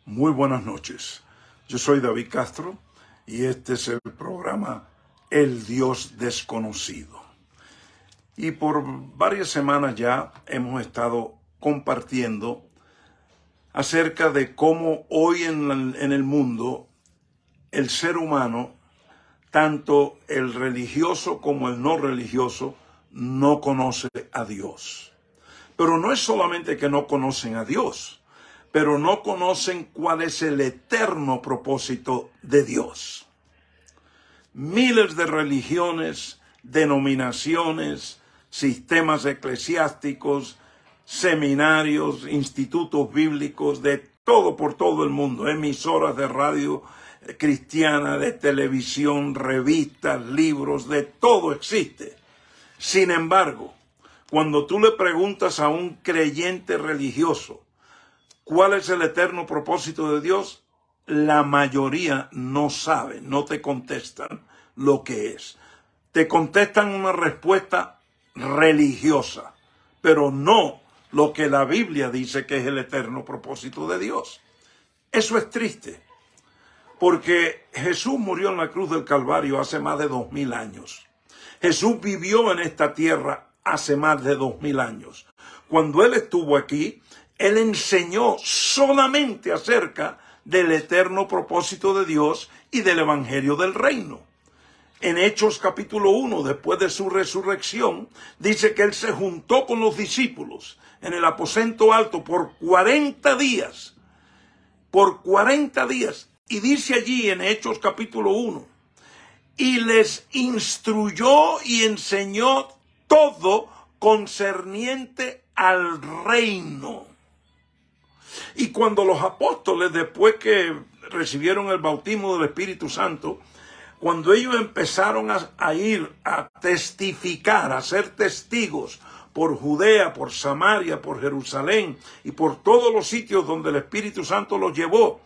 Muy buenas noches. Yo soy David Castro y este es el programa El Dios Desconocido. Y por varias semanas ya hemos estado compartiendo acerca de cómo hoy en el mundo el ser humano, tanto el religioso como el no religioso, no conoce a Dios. Pero no es solamente que no conocen a Dios, pero no conocen cuál es el eterno propósito de Dios. Miles de religiones, denominaciones, sistemas eclesiásticos, seminarios, institutos bíblicos, de todo por todo el mundo, emisoras de radio cristiana, de televisión, revistas, libros, de todo existe. Sin embargo, cuando tú le preguntas a un creyente religioso ¿cuál es el eterno propósito de Dios? La mayoría no sabe, no te contestan lo que es. Te contestan una respuesta religiosa, pero no lo que la Biblia dice que es el eterno propósito de Dios. Eso es triste, porque Jesús murió en la cruz del Calvario hace más de 2000 años. Jesús vivió en esta tierra hace más de 2000 años. Cuando Él estuvo aquí, Él enseñó solamente acerca del eterno propósito de Dios y del evangelio del reino. En Hechos capítulo 1, después de su resurrección, dice que Él se juntó con los discípulos en el aposento alto por 40 días. Por 40 días. Y dice allí en Hechos capítulo 1, y les instruyó y enseñó todo concerniente al reino. Y cuando los apóstoles, después que recibieron el bautismo del Espíritu Santo, cuando ellos empezaron a ir a testificar, a ser testigos por Judea, por Samaria, por Jerusalén y por todos los sitios donde el Espíritu Santo los llevó,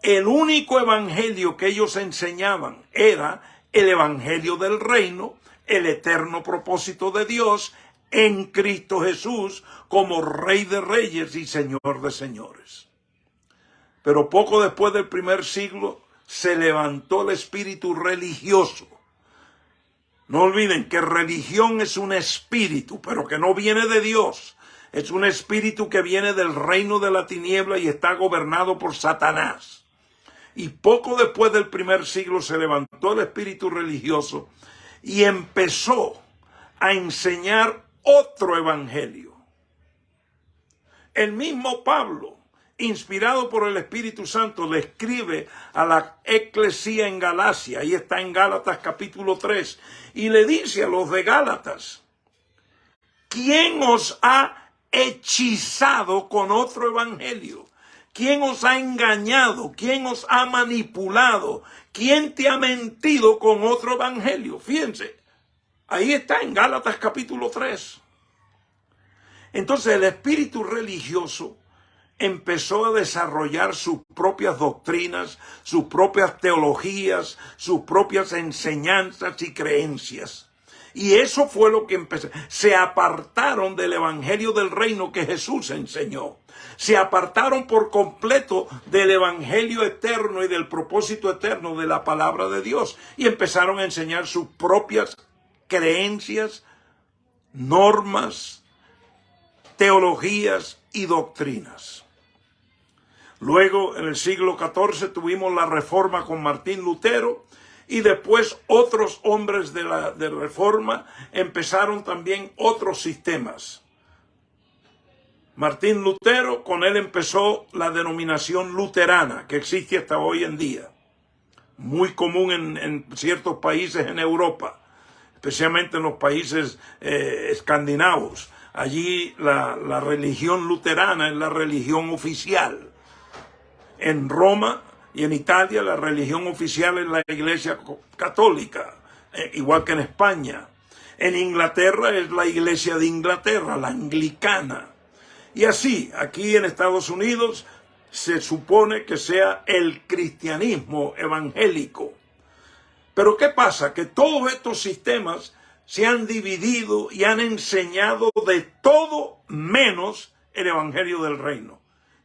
el único evangelio que ellos enseñaban era el evangelio del reino, el eterno propósito de Dios en Cristo Jesús como Rey de Reyes y Señor de Señores. Pero poco después del primer siglo se levantó el espíritu religioso. No olviden que religión es un espíritu, pero que no viene de Dios. Es un espíritu que viene del reino de la tiniebla y está gobernado por Satanás. Y poco después del primer siglo se levantó el espíritu religioso y empezó a enseñar otro evangelio. El mismo Pablo, inspirado por el Espíritu Santo, le escribe a la eclesía en Galacia, ahí está en Gálatas capítulo 3, y le dice a los de Gálatas, ¿quién os ha hechizado con otro evangelio? ¿Quién os ha engañado? ¿Quién os ha manipulado? ¿Quién te ha mentido con otro evangelio? Fíjense, ahí está en Gálatas capítulo 3. Entonces el espíritu religioso empezó a desarrollar sus propias doctrinas, sus propias teologías, sus propias enseñanzas y creencias. Y eso fue lo que empezó. Se apartaron del evangelio del reino que Jesús enseñó. Se apartaron por completo del evangelio eterno y del propósito eterno de la palabra de Dios. Y empezaron a enseñar sus propias creencias, normas, teologías y doctrinas. Luego, en el siglo XIV, tuvimos la Reforma con Martín Lutero, y después otros hombres de Reforma empezaron también otros sistemas. Martín Lutero, con él empezó la denominación luterana, que existe hasta hoy en día. Muy común en ciertos países en Europa, especialmente en los países escandinavos. Allí la religión luterana es la religión oficial. En Roma y en Italia la religión oficial es la Iglesia Católica, igual que en España. En Inglaterra es la Iglesia de Inglaterra, la anglicana. Y así, aquí en Estados Unidos se supone que sea el cristianismo evangélico. Pero ¿qué pasa? Que todos estos sistemas se han dividido y han enseñado de todo menos el evangelio del reino.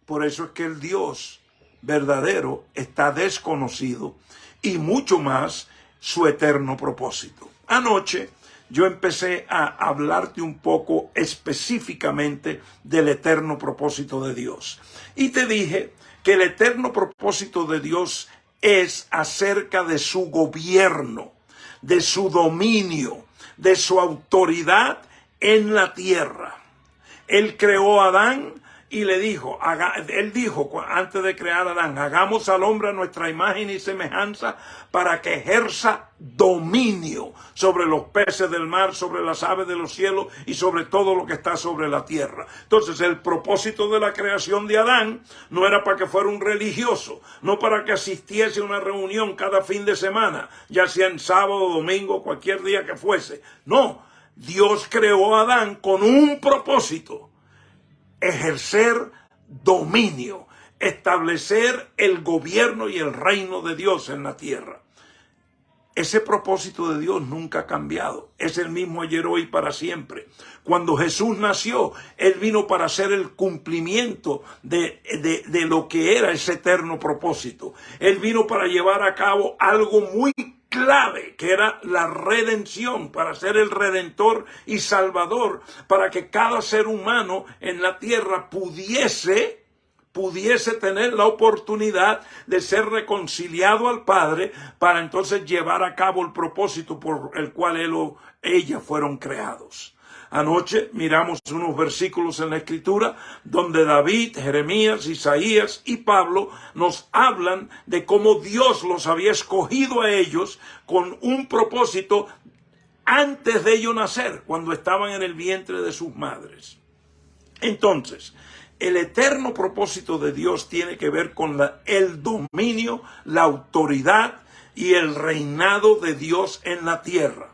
Por eso es que el Dios verdadero está desconocido y mucho más su eterno propósito. Anoche yo empecé a hablarte un poco específicamente del eterno propósito de Dios. Y te dije que el eterno propósito de Dios es acerca de su gobierno, de su dominio, de su autoridad en la tierra. Él creó a Adán y le dijo, él dijo antes de crear a Adán, hagamos al hombre a nuestra imagen y semejanza para que ejerza dominio sobre los peces del mar, sobre las aves de los cielos y sobre todo lo que está sobre la tierra. Entonces el propósito de la creación de Adán no era para que fuera un religioso, no para que asistiese a una reunión cada fin de semana, ya sea en sábado, domingo, cualquier día que fuese. No, Dios creó a Adán con un propósito: ejercer dominio, establecer el gobierno y el reino de Dios en la tierra. Ese propósito de Dios nunca ha cambiado. Es el mismo ayer, hoy, para siempre. Cuando Jesús nació, Él vino para hacer el cumplimiento de lo que era ese eterno propósito. Él vino para llevar a cabo algo muy clave, que era la redención, para ser el redentor y salvador, para que cada ser humano en la tierra pudiese tener la oportunidad de ser reconciliado al Padre, para entonces llevar a cabo el propósito por el cual él o ella fueron creados. Anoche miramos unos versículos en la Escritura donde David, Jeremías, Isaías y Pablo nos hablan de cómo Dios los había escogido a ellos con un propósito antes de ellos nacer, cuando estaban en el vientre de sus madres. Entonces, el eterno propósito de Dios tiene que ver con el dominio, la autoridad y el reinado de Dios en la tierra.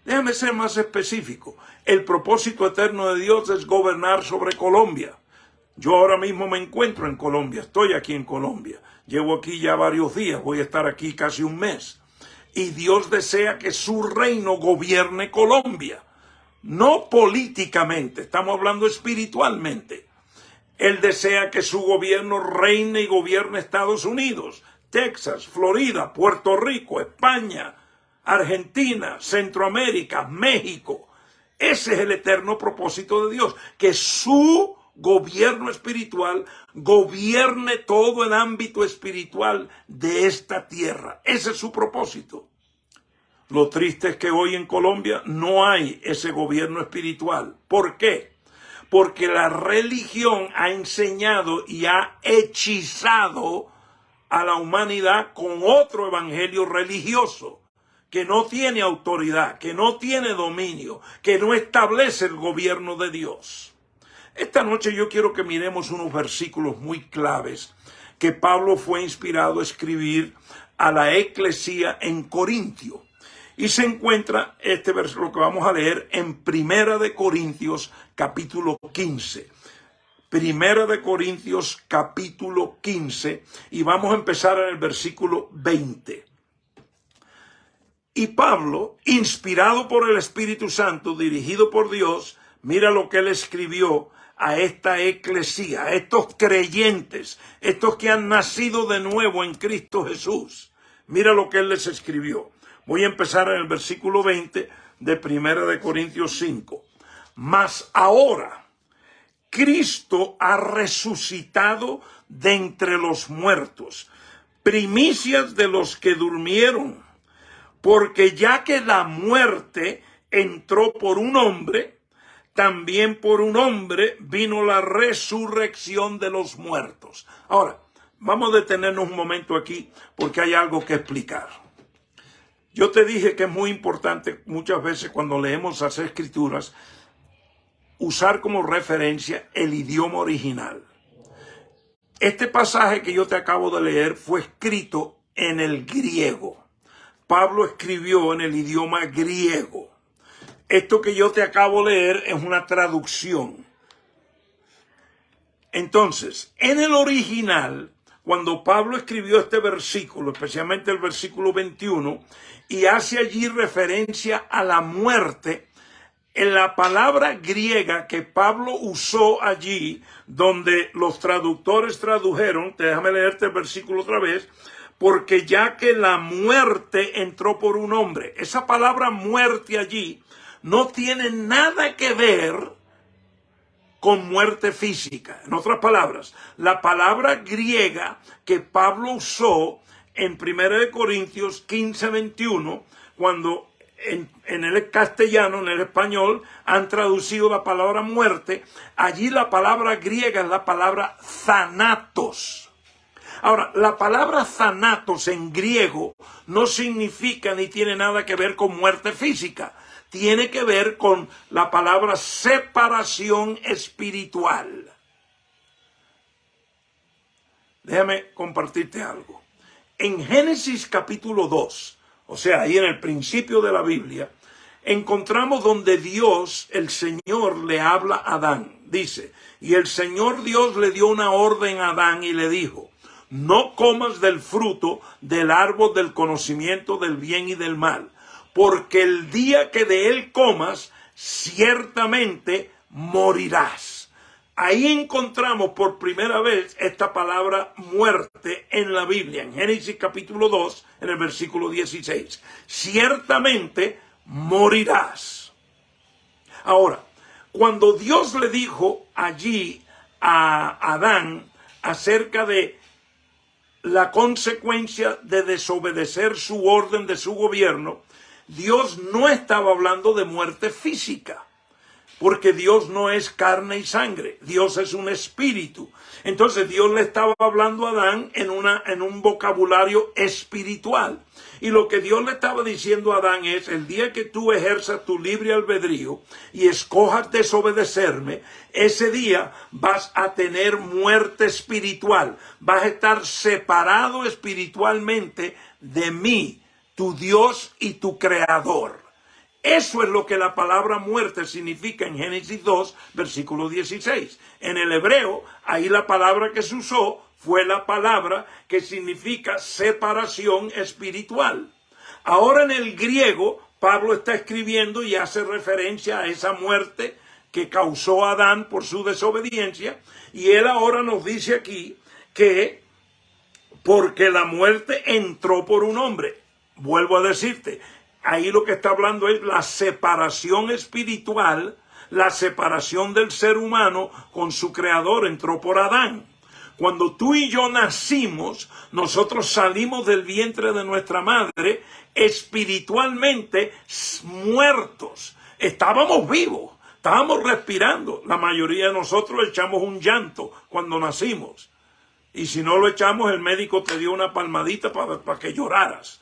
Déjame ser más específico. El propósito eterno de Dios es gobernar sobre Colombia. Yo ahora mismo me encuentro en Colombia, estoy aquí en Colombia. Llevo aquí ya varios días, voy a estar aquí casi un mes. Y Dios desea que su reino gobierne Colombia. No políticamente, estamos hablando espiritualmente. Él desea que su gobierno reine y gobierne Estados Unidos, Texas, Florida, Puerto Rico, España, Argentina, Centroamérica, México. Ese es el eterno propósito de Dios, que su gobierno espiritual gobierne todo el ámbito espiritual de esta tierra. Ese es su propósito. Lo triste es que hoy en Colombia no hay ese gobierno espiritual. ¿Por qué? Porque la religión ha enseñado y ha hechizado a la humanidad con otro evangelio religioso que no tiene autoridad, que no tiene dominio, que no establece el gobierno de Dios. Esta noche yo quiero que miremos unos versículos muy claves que Pablo fue inspirado a escribir a la eclesía en Corintio. Y se encuentra este versículo que vamos a leer en Primera de Corintios capítulo 15. Primera de Corintios capítulo 15 y vamos a empezar en el versículo 20. Y Pablo, inspirado por el Espíritu Santo, dirigido por Dios, mira lo que él escribió a esta eclesía, a estos creyentes, estos que han nacido de nuevo en Cristo Jesús. Mira lo que él les escribió. Voy a empezar en el versículo 20 de Primera de Corintios 5. Mas ahora Cristo ha resucitado de entre los muertos, primicias de los que durmieron, porque ya que la muerte entró por un hombre, también por un hombre vino la resurrección de los muertos. Ahora, vamos a detenernos un momento aquí porque hay algo que explicar. Yo te dije que es muy importante muchas veces cuando leemos las Escrituras usar como referencia el idioma original. Este pasaje que yo te acabo de leer fue escrito en el griego. Pablo escribió en el idioma griego. Esto que yo te acabo de leer es una traducción. Entonces, en el original, cuando Pablo escribió este versículo, especialmente el versículo 21, y hace allí referencia a la muerte, En la palabra griega que Pablo usó allí, donde los traductores tradujeron, déjame leerte el versículo otra vez, porque ya que la muerte entró por un hombre. Esa palabra muerte allí no tiene nada que ver con muerte física. En otras palabras, la palabra griega que Pablo usó en 1 Corintios 15, 21, cuando en el castellano, en el español, han traducido la palabra muerte, allí la palabra griega es la palabra thanatos. Ahora, la palabra thanatos en griego no significa ni tiene nada que ver con muerte física. Tiene que ver con la palabra separación espiritual. Déjame compartirte algo. En Génesis capítulo 2, o sea, ahí en el principio de la Biblia, encontramos donde Dios, el Señor, le habla a Adán. Dice, y el Señor Dios le dio una orden a Adán y le dijo, no comas del fruto del árbol del conocimiento del bien y del mal, porque el día que de él comas, ciertamente morirás. Ahí encontramos por primera vez esta palabra muerte en la Biblia, en Génesis capítulo 2, en el versículo 16. Ciertamente morirás. Ahora, cuando Dios le dijo allí a Adán acerca de la consecuencia de desobedecer su orden de su gobierno, Dios no estaba hablando de muerte física, porque Dios no es carne y sangre, Dios es un espíritu. Entonces Dios le estaba hablando a Adán en un vocabulario espiritual. Y lo que Dios le estaba diciendo a Adán es, el día que tú ejerzas tu libre albedrío y escojas desobedecerme, ese día vas a tener muerte espiritual, vas a estar separado espiritualmente de mí, tu Dios y tu Creador. Eso es lo que la palabra muerte significa en Génesis 2, versículo 16. En el hebreo, ahí la palabra que se usó fue la palabra que significa separación espiritual. Ahora en el griego, Pablo está escribiendo y hace referencia a esa muerte que causó Adán por su desobediencia. Y él ahora nos dice aquí que porque la muerte entró por un hombre. Vuelvo a decirte, ahí lo que está hablando es la separación espiritual, la separación del ser humano con su creador, entró por Adán. Cuando tú y yo nacimos, nosotros salimos del vientre de nuestra madre espiritualmente muertos. Estábamos vivos, estábamos respirando. La mayoría de nosotros echamos un llanto cuando nacimos. Y si no lo echamos, el médico te dio una palmadita para que lloraras.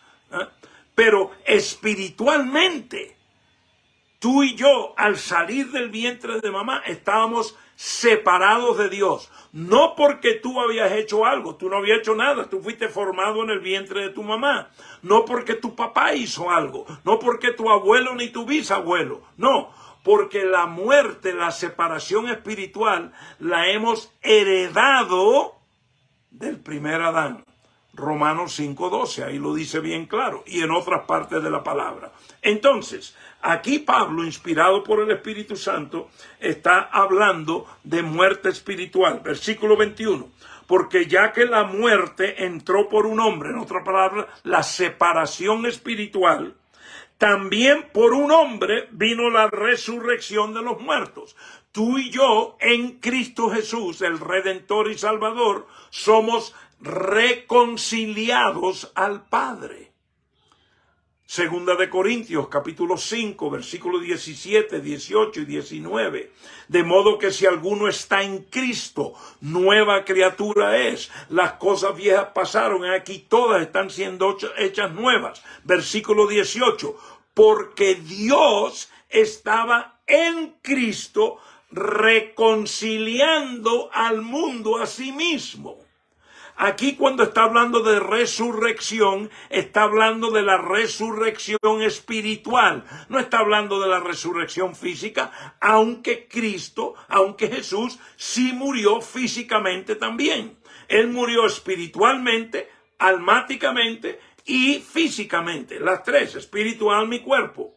Pero espiritualmente, tú y yo, al salir del vientre de mamá, estábamos separados de Dios. No porque tú habías hecho algo, tú no habías hecho nada, tú fuiste formado en el vientre de tu mamá. No porque tu papá hizo algo, no porque tu abuelo ni tu bisabuelo, no. Porque la muerte, la separación espiritual, la hemos heredado del primer Adán. Romanos 5:12, ahí lo dice bien claro, y en otras partes de la palabra. Entonces, aquí Pablo, inspirado por el Espíritu Santo, está hablando de muerte espiritual. Versículo 21, porque ya que la muerte entró por un hombre, en otras palabras, la separación espiritual, también por un hombre vino la resurrección de los muertos. Tú y yo, en Cristo Jesús, el Redentor y Salvador, somos reconciliados al Padre. Segunda de Corintios, capítulo 5, versículos 17, 18 y 19. De modo que si alguno está en Cristo, nueva criatura es. Las cosas viejas pasaron, aquí todas están siendo hechas nuevas. Versículo 18. Porque Dios estaba en Cristo reconciliando al mundo a sí mismo. Aquí cuando está hablando de resurrección, está hablando de la resurrección espiritual. No está hablando de la resurrección física, aunque Cristo, aunque Jesús, sí murió físicamente también. Él murió espiritualmente, almáticamente y físicamente. Las tres, espíritu, alma y cuerpo.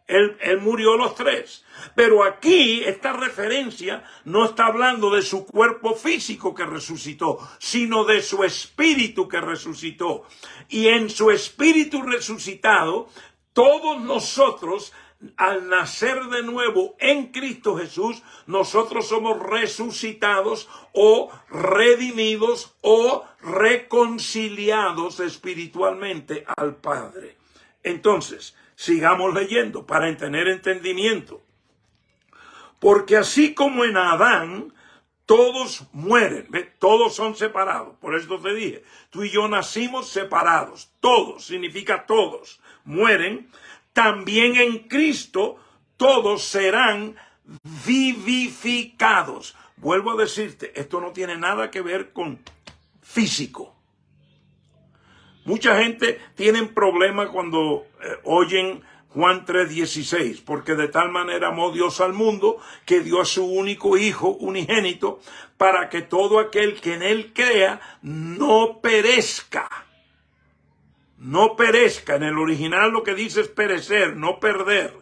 Él murió los tres. Pero aquí esta referencia no está hablando de su cuerpo físico que resucitó, sino de su espíritu que resucitó. Y en su espíritu resucitado, todos nosotros, al nacer de nuevo en Cristo Jesús, nosotros somos resucitados o redimidos o reconciliados espiritualmente al Padre. Entonces, sigamos leyendo para tener entendimiento. Porque así como en Adán todos mueren, ¿ve? Todos son separados. Por eso te dije, tú y yo nacimos separados. Todos, significa todos, mueren. También en Cristo todos serán vivificados. Vuelvo a decirte, esto no tiene nada que ver con físico. Mucha gente tiene problemas cuando oyen Juan 3:16, porque de tal manera amó Dios al mundo que dio a su único Hijo unigénito para que todo aquel que en él crea no perezca. No perezca. En el original lo que dice es perecer, no perder.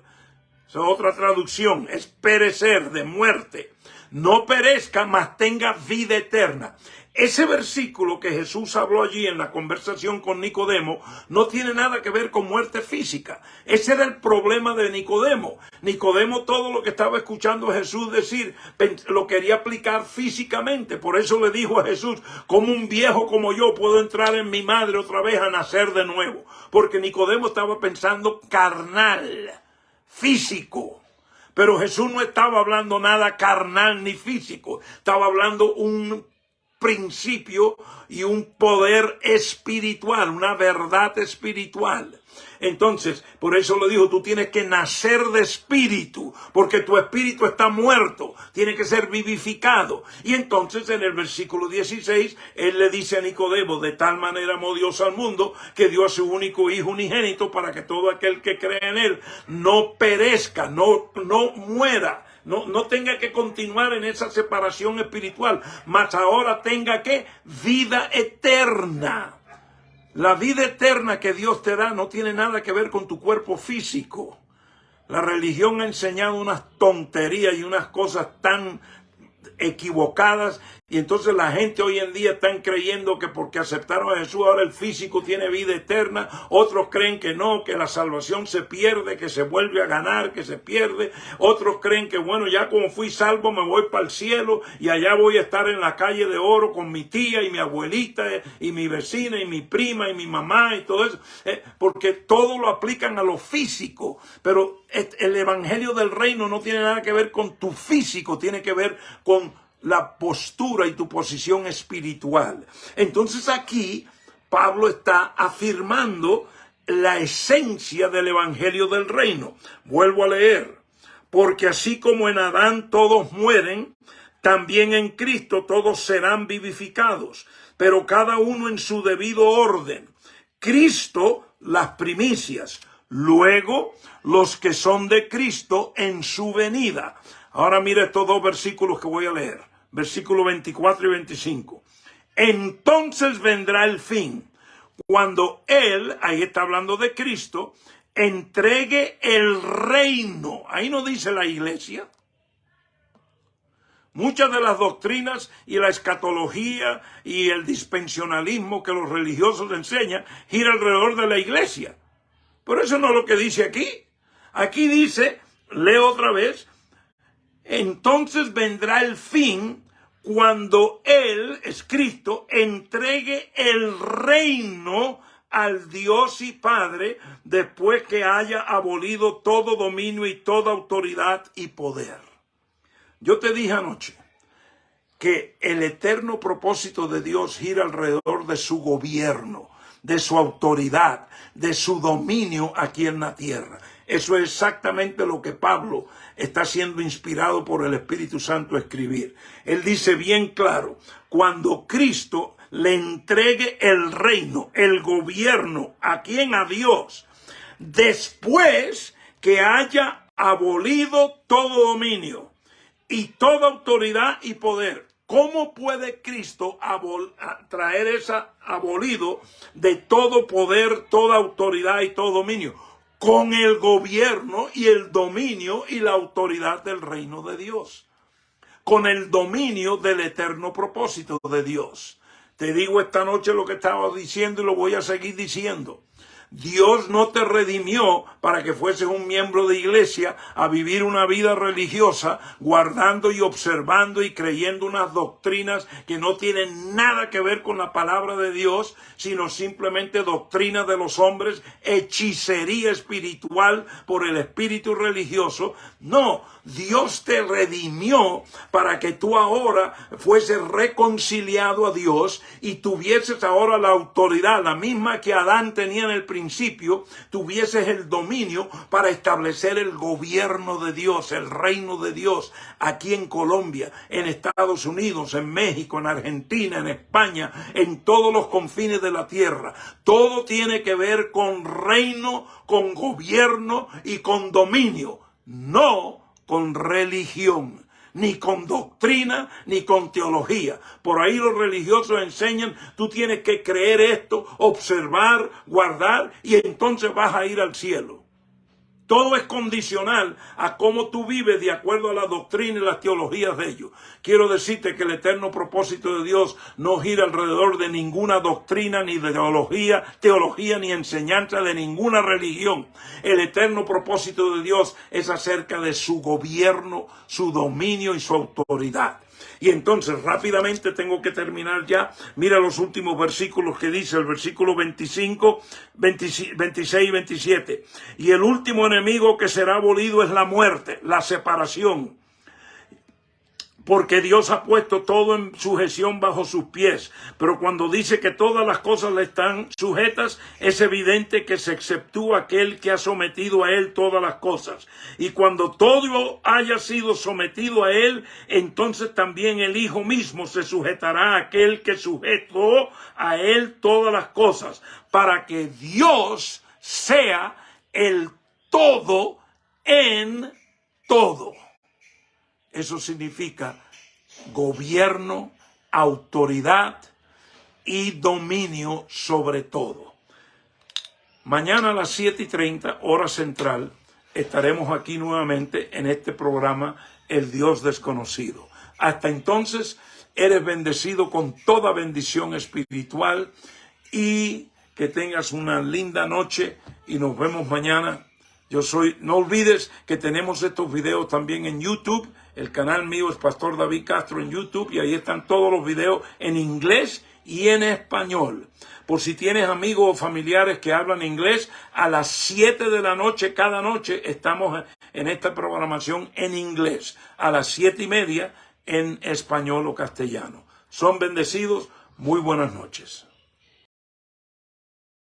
Esa es otra traducción, es perecer, de muerte. No perezca, mas tenga vida eterna. Ese versículo que Jesús habló allí en la conversación con Nicodemo no tiene nada que ver con muerte física. Ese era el problema de Nicodemo. Nicodemo todo lo que estaba escuchando a Jesús decir lo quería aplicar físicamente. Por eso le dijo a Jesús, como un viejo como yo puedo entrar en mi madre otra vez a nacer de nuevo. Porque Nicodemo estaba pensando carnal, físico. Pero Jesús no estaba hablando nada carnal ni físico. Estaba hablando un principio y un poder espiritual, una verdad espiritual. Entonces, por eso le dijo, tú tienes que nacer de espíritu, porque tu espíritu está muerto, tiene que ser vivificado. Y entonces en el versículo 16, él le dice a Nicodemo, de tal manera amó Dios al mundo, que dio a su único Hijo unigénito, para que todo aquel que cree en él no perezca, no muera. No tenga que continuar en esa separación espiritual, mas ahora tenga que vida eterna. La vida eterna que Dios te da no tiene nada que ver con tu cuerpo físico. La religión ha enseñado unas tonterías y unas cosas tan equivocadas, y entonces la gente hoy en día están creyendo que porque aceptaron a Jesús ahora el físico tiene vida eterna. Otros creen que no, que la salvación se pierde, que se vuelve a ganar, que se pierde. Otros creen que bueno, ya como fui salvo me voy para el cielo y allá voy a estar en la calle de oro con mi tía y mi abuelita y mi vecina y mi prima y mi mamá y todo eso, porque todo lo aplican a lo físico. Pero el evangelio del reino no tiene nada que ver con tu físico, tiene que ver con la postura y tu posición espiritual. Entonces aquí Pablo está afirmando la esencia del evangelio del reino. Vuelvo a leer. Porque así como en Adán todos mueren, también en Cristo todos serán vivificados, pero cada uno en su debido orden. Cristo, las primicias, luego los que son de Cristo en su venida. Ahora mira estos dos versículos que voy a leer, versículos 24 y 25. Entonces vendrá el fin, cuando Él, ahí está hablando de Cristo, entregue el reino. Ahí no dice la iglesia. Muchas de las doctrinas y la escatología y el dispensionalismo que los religiosos enseñan gira alrededor de la iglesia. Pero eso no es lo que dice aquí. Aquí dice, leo otra vez, entonces vendrá el fin cuando Él, es Cristo, entregue el reino al Dios y Padre después que haya abolido todo dominio y toda autoridad y poder. Yo te dije anoche que el eterno propósito de Dios gira alrededor de su gobierno, de su autoridad, de su dominio aquí en la tierra. Eso es exactamente lo que Pablo está siendo inspirado por el Espíritu Santo a escribir. Él dice bien claro, cuando Cristo le entregue el reino, el gobierno, ¿a quién? A Dios. Después que haya abolido todo dominio y toda autoridad y poder. ¿Cómo puede Cristo traer esa abolido de todo poder, toda autoridad y todo dominio? con el gobierno y el dominio y la autoridad del reino de Dios, con el dominio del eterno propósito de Dios. Te digo esta noche lo que estaba diciendo y lo voy a seguir diciendo. Dios no te redimió para que fueses un miembro de iglesia a vivir una vida religiosa, guardando y observando y creyendo unas doctrinas que no tienen nada que ver con la palabra de Dios, sino simplemente doctrinas de los hombres, hechicería espiritual por el espíritu religioso. No, Dios te redimió para que tú ahora fueses reconciliado a Dios y tuvieses ahora la autoridad, la misma que Adán tenía en el principio, tuvieses el dominio para establecer el gobierno de Dios, el reino de Dios, aquí en Colombia, en Estados Unidos, en México, en Argentina, en España, en todos los confines de la tierra. Todo tiene que ver con reino, con gobierno y con dominio, no con religión, ni con doctrina, ni con teología. Por ahí los religiosos enseñan, tú tienes que creer esto, observar, guardar, y entonces vas a ir al cielo. Todo es condicional a cómo tú vives de acuerdo a la doctrina y las teologías de ellos. Quiero decirte que el eterno propósito de Dios no gira alrededor de ninguna doctrina, ni de teología ni enseñanza de ninguna religión. El eterno propósito de Dios es acerca de su gobierno, su dominio y su autoridad. Y entonces rápidamente tengo que terminar ya. Mira los últimos versículos que dice el versículo 25, 26 y 27. Y el último enemigo que será abolido es la muerte, la separación. Porque Dios ha puesto todo en sujeción bajo sus pies. Pero cuando dice que todas las cosas le están sujetas, es evidente que se exceptúa aquel que ha sometido a él todas las cosas. Y cuando todo haya sido sometido a él, entonces también el Hijo mismo se sujetará a aquel que sujetó a él todas las cosas, para que Dios sea el todo en todo. Eso significa gobierno, autoridad y dominio sobre todo. Mañana a las 7:30, hora central, estaremos aquí nuevamente en este programa El Dios Desconocido. Hasta entonces, eres bendecido con toda bendición espiritual y que tengas una linda noche y nos vemos mañana. No olvides que tenemos estos videos también en YouTube. El canal mío es Pastor David Castro en YouTube y ahí están todos los videos en inglés y en español. Por si tienes amigos o familiares que hablan inglés, a las 7 de la noche, cada noche, estamos en esta programación en inglés. A las 7:30 en español o castellano. Son bendecidos. Muy buenas noches.